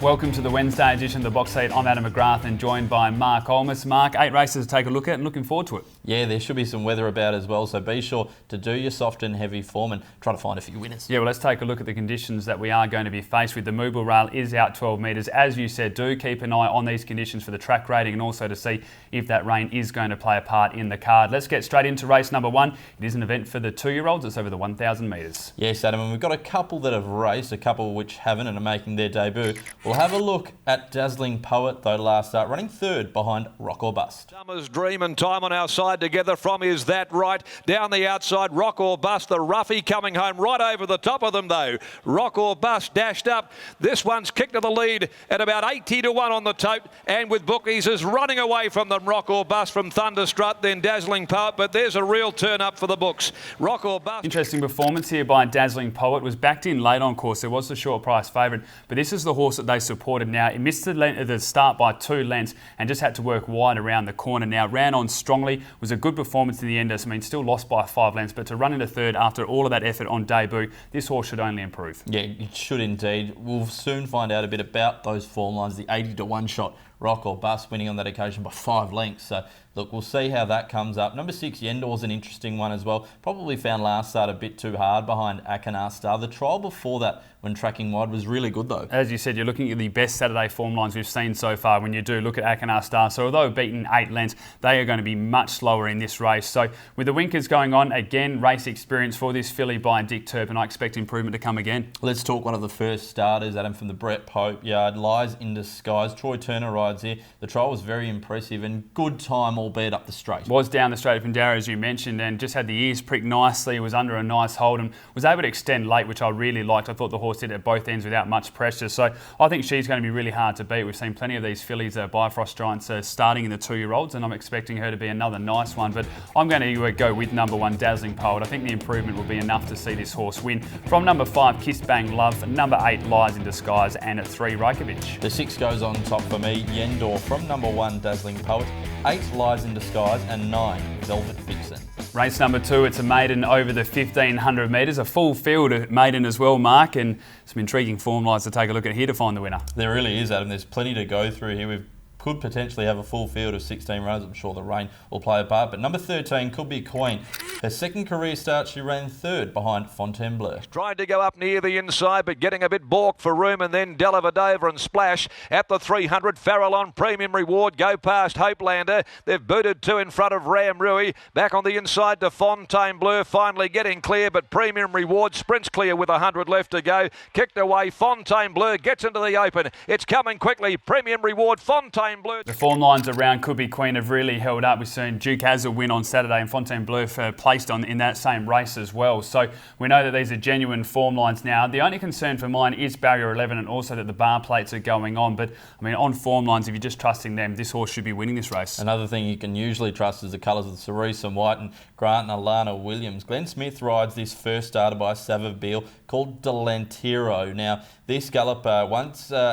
Welcome to the Wednesday edition of the Box Seat. I'm Adam McGrath and joined by Mark Olmos. Mark, 8 races to take a look at and looking forward to it. Yeah, there should be some weather about as well, so be sure to do your soft and heavy form and try to find a few winners. Yeah, well, let's take a look at the conditions that we are going to be faced with. The Mooble Rail is out 12 metres. As you said, do keep an eye on these conditions for the track rating and also to see if that rain is going to play a part in the card. Let's get straight into race number 1. It is an event for the 2-year-olds. It's over the 1,000 metres. Yes, Adam, and we've got a couple that have raced, a couple which haven't and are making their debut. We'll have a look at Dazzling Poet, though, last start, running third behind Rock or Bust. Summer's Dream and Time on our side together from Is That Right? Down the outside, Rock or Bust, the roughie coming home right over the top of them though. Rock or Bust dashed up. This one's kicked to the lead at about 80 to 1 on the tote, and with bookies is running away from them. Rock or Bust from Thunderstrut, then Dazzling Poet, but there's a real turn up for the books. Rock or Bust. Interesting performance here by Dazzling Poet. Was backed in late on course. There was the short price favourite, but this is the horse that they supported now. It missed the start by 2 lengths and just had to work wide around the corner. Now ran on strongly, was a good performance in the end. I mean, still lost by 5 lengths, but to run into third after all of that effort on debut, this horse should only improve. Yeah, it should indeed. We'll soon find out a bit about those form lines. The 80 to 1 shot, Rock or Bust winning on that occasion by 5 lengths. So look, we'll see how that comes up. Number 6, Yendor's an interesting one as well. Probably found last start a bit too hard behind Akanar Star. The trial before that, when tracking wide, was really good though. As you said, you're looking at the best Saturday form lines we've seen so far when you do look at Akanar Star. So although beaten 8 lengths, they are going to be much slower in this race. So with the winkers going on, again, race experience for this filly by Dick Turpin. I expect improvement to come again. Let's talk one of the first starters, Adam, from the Brett Pope yard. Lies in Disguise. Troy Turner rides here. The trial was very impressive and good time, albeit up the straight. Was down the straight of Pindara, as you mentioned, and just had the ears pricked nicely, was under a nice hold and was able to extend late, which I really liked. I thought the horse did it at both ends without much pressure. So I think she's going to be really hard to beat. We've seen plenty of these fillies, Bifrost Giants, starting in the 2-year-olds, and I'm expecting her to be another nice one. But I'm going to go with number 1, Dazzling Poet. I think the improvement will be enough to see this horse win. From number 5, Kiss Bang Love. Number 8, Lies in Disguise. And at 3, Rajkovic. The 6 goes on top for me. Yendor from number 1, Dazzling Poet. 8, Lies in Disguise. And 9, Velvet Vixen. Race number 2, it's a maiden over the 1,500 metres. A full field at maiden as well, Mark, and some intriguing form lines to take a look at here to find the winner. There really is, Adam. There's plenty to go through here. We could potentially have a full field of 16 runners. I'm sure the rain will play a part. But number 13 could be Queen. Her second career start, she ran third behind Fontainebleau. Tried to go up near the inside, but getting a bit balked for room, and then Delavadova and Splash at the 300. Farrell on Premium Reward, go past Hopelander. They've booted 2 in front of Ram Rui. Back on the inside to Fontainebleau, finally getting clear, but Premium Reward sprints clear with 100 left to go. Kicked away, Fontainebleau gets into the open. It's coming quickly, Premium Reward, Fontainebleau. The form lines around Could Be Queen have really held up. We've seen Duke Hazard win on Saturday and Fontainebleau placed in that same race as well. So we know that these are genuine form lines now. The only concern for mine is barrier 11 and also that the bar plates are going on. But I mean, on form lines, if you're just trusting them, this horse should be winning this race. Another thing you can usually trust is the colours of Cerise and White and Grant and Alana Williams. Glenn Smith rides this first starter by Savabeel called Delantero. Now, this galloper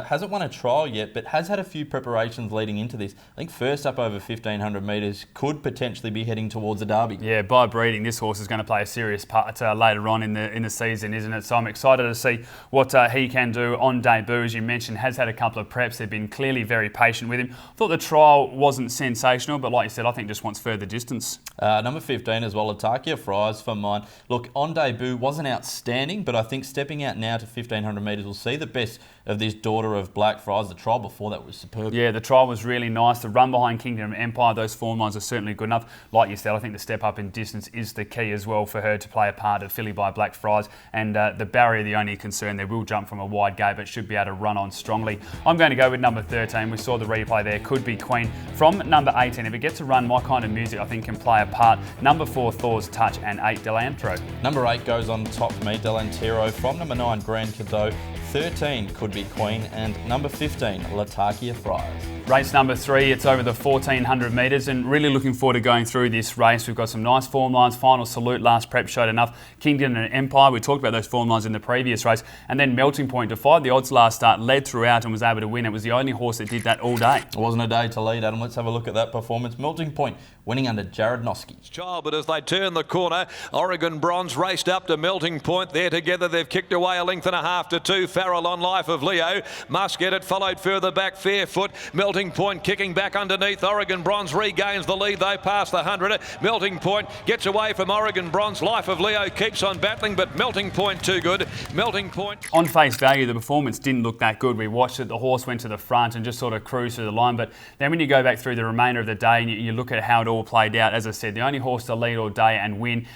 hasn't won a trial yet, but has had a few preparations leading into this. I think first up over 1,500 metres, could potentially be heading towards a derby. Yeah, by breeding, this horse is going to play a serious part later on in the season, isn't it? So I'm excited to see what he can do on debut. As you mentioned, has had a couple of preps. They've been clearly very patient with him. I thought the trial wasn't sensational, but like you said, I think just wants further distance. Number 15 as well, Latakia Fries for mine. Look, on debut wasn't outstanding, but I think stepping out now to 1,500 metres will see the best of this daughter of Black Fries. The trial before that was superb. Yeah, the trial was really nice. The run behind Kingdom Empire, those form lines are certainly good enough. Like you said, I think the step up in distance is the key as well for her to play a part of filly by Black Fries. And the barrier, the only concern. They will jump from a wide gate, but should be able to run on strongly. I'm going to go with number 13. We saw the replay there. Could Be Queen. From number 18, if it gets a run, my kind of music, I think can play a part. Number 4, Thor's Touch, and 8, Delantero. Number 8 goes on top for me, Delantero. From number 9, Grand Cadeau. 13 Could Be Queen, and number 15, Latakia Fries. Race number 3, it's over the 1400 metres, and really looking forward to going through this race. We've got some nice form lines. Final Salute last prep showed enough. Kingdom and Empire, we talked about those form lines in the previous race, and then Melting Point defied the odds last start, led throughout and was able to win. It was the only horse that did that all day. It wasn't a day to lead, Adam. Let's have a look at that performance. Melting Point winning under Jared Noski. Child, but as they turn the corner, Oregon Bronze raced up to Melting Point. There together, they've kicked away a length and a half to 2. Farrell on Life of Leo. Must Get It followed further back. Fairfoot. Melting Point kicking back underneath. Oregon Bronze regains the lead. They pass the 100. Melting Point gets away from Oregon Bronze. Life of Leo keeps on battling, but Melting Point too good. Melting Point. On face value, the performance didn't look that good. We watched it. The horse went to the front and just sort of cruised through the line. But then when you go back through the remainder of the day and you look at how it all played out, as I said, the only horse to lead all day and win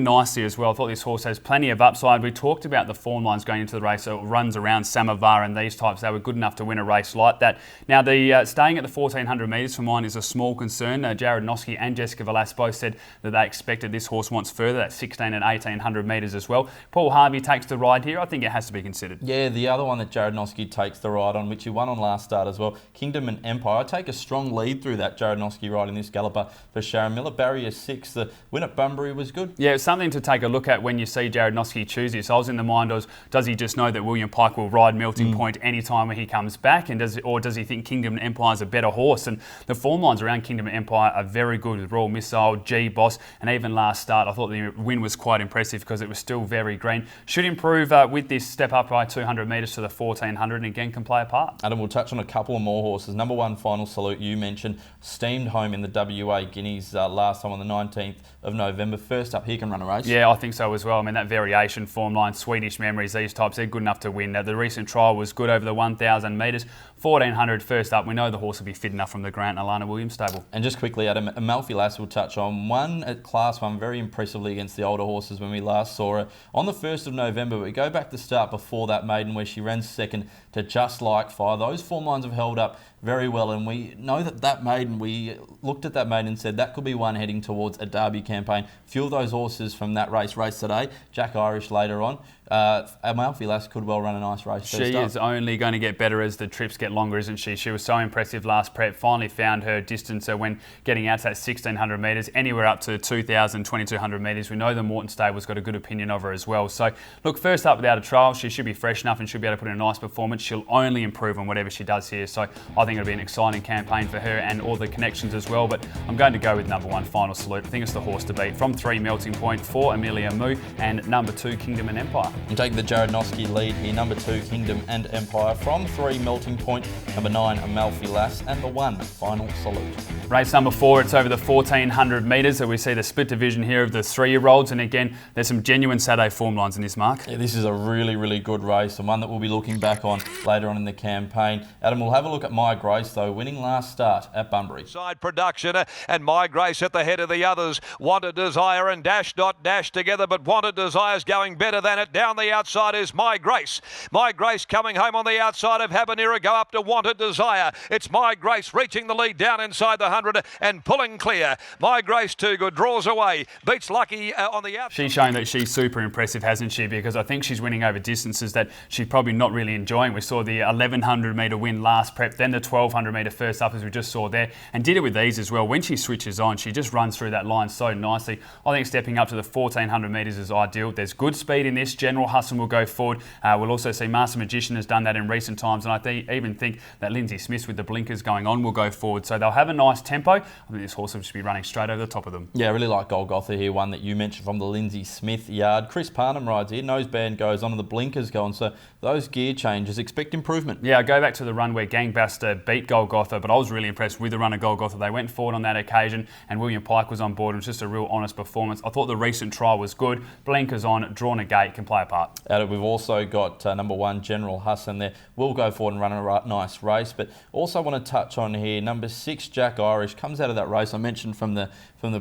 nicely as well. I thought this horse has plenty of upside. We talked about the form lines going into the race, so it runs around Samovar and these types. They were good enough to win a race like that. Now, the staying at the 1400 metres for mine is a small concern. Jared Noski and Jessica Velas both said that they expected this horse wants further, that 16 and 1800 metres as well. Paul Harvey takes the ride here. I think it has to be considered. Yeah, the other one that Jared Noski takes the ride on, which he won on last start as well, Kingdom and Empire. I take a strong lead through that Jared Noski ride in this galloper for Sharon Miller. Barrier 6, the win at Bunbury was good. Yeah, it's something to take a look at when you see Jared Noski choose this. I was in the mind of, does he just know that William Pike will ride Melting Point anytime when he comes back, and does he think Kingdom and Empire is a better horse? And the form lines around Kingdom and Empire are very good with Royal Missile, G-Boss, and even last start I thought the win was quite impressive because it was still very green. Should improve with this step up by 200 metres to the 1400 and again can play a part. Adam, we'll touch on a couple of more horses. Number 1, Final Salute, you mentioned, steamed home in the WA Guineas last time on the 19th of November. First up, he can run a race. Yeah, I think so as well. I mean, that variation form line, Swedish Memories, these types, they're good enough to win. Now, the recent trial was good over the 1,000 metres. 1400 first up. We know the horse will be fit enough from the Grant and Alana Williams stable. And just quickly, Adam, Amalfi Lass will touch on one at Class 1 very impressively against the older horses when we last saw her on the 1st of November. We go back to start before that maiden where she ran second to Just Like Fire. Those form lines have held up very well, and we know that maiden, we looked at that maiden and said that could be one heading towards a Derby campaign. A few of those horses from that race today, Jack Irish later on. Amalfi Lass could well run a nice race. She is only going to get better as the trips get longer, isn't she? She was so impressive last prep, finally found her distance when getting out to that 1600 metres, anywhere up to 2000, 2200 metres. We know the Morton stable's got a good opinion of her as well. So, look, first up without a trial, she should be fresh enough and should be able to put in a nice performance. She'll only improve on whatever she does here. So, I think it'll be an exciting campaign for her and all the connections as well. But I'm going to go with number 1, Final Salute. I think it's the horse to beat. From 3, Melting Point, 4, Amelia Moo, and number 2, Kingdom and Empire. And take the Jared Noski lead here. Number 2, Kingdom and Empire. From 3, Melting Point. Number 9, Amalfi Lass. And the 1, Final Salute. Race number 4, it's over the 1400 metres. So we see the split division here of the 3-year-olds. And again, there's some genuine Saturday form lines in this, Mark. Yeah, this is a really, really good race, and one that we'll be looking back on later on in the campaign. Adam, we'll have a look at My Grace, though, winning last start at Bunbury. Side production and My Grace at the head of the others. Wanted Desire and Dash Dot Dash together, but Wanted Desire's going better than it. Down the outside is My Grace. My Grace coming home on the outside of Habanera. Go up to Wanted Desire. It's My Grace reaching the lead down inside the 100 and pulling clear. My Grace too good. Draws away. Beats Lucky on the outside. She's shown that she's super impressive, hasn't she? Because I think she's winning over distances that she's probably not really enjoying. We saw the 1100 metre win last prep, then the 1200 metre first up as we just saw there, and did it with ease as well. When she switches on, she just runs through that line so nicely. I think stepping up to the 1400 metres is ideal. There's good speed in this. General Hustle will go forward. We'll also see Master Magician has done that in recent times, and I even think that Lindsay Smith with the blinkers going on will go forward. So they'll have a nice tempo. I think this horse will just be running straight over the top of them. Yeah, I really like Golgotha here, one that you mentioned from the Lindsay Smith yard. Chris Parnham rides here. Noseband goes on and the blinkers go on. So those gear changes, expect improvement. Yeah, I go back to the run where Gangbuster beat Golgotha, but I was really impressed with the run of Golgotha. They went forward on that occasion, and William Pike was on board. It was just a real honest performance. I thought the recent trial was good. Blinkers on, drawn a gate, can play a part. We've also got number 1, General Hassan there. Will go forward and run a nice race, but also want to touch on here, number 6, Jack Irish, comes out of that race I mentioned from the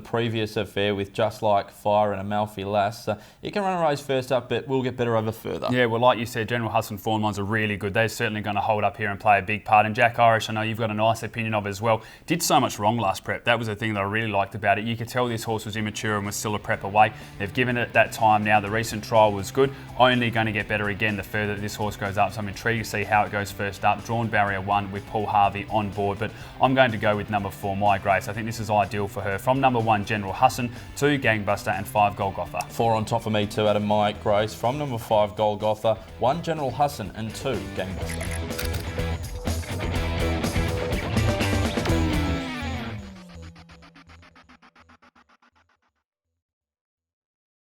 previous affair with Just Like Fire and Amalfi Lass. He can run a race first up, but will get better over further. Yeah, well, like you said, General Hassan form lines are really good. They're certainly going to hold up here and play a big part. And Jack Irish, I know you've got a nice opinion of as well. Did so much wrong last prep. That was the thing that I really liked about it. You could tell this horse was immature and was still a prep away. They've given it that time now. The recent trial was good. Only going to get better again the further this horse goes up. So I'm intrigued to see how it goes first up. Drawn barrier 1 with Paul Harvey on board, but I'm going to go with number 4, My Grace. I think this is ideal for her. From number 1, General Hassan, 2, Gangbuster, and 5, Golgotha. 4 on top for me too out of My Grace. From number 5, Golgotha, 1, General Hassan, and 2, Gangbuster.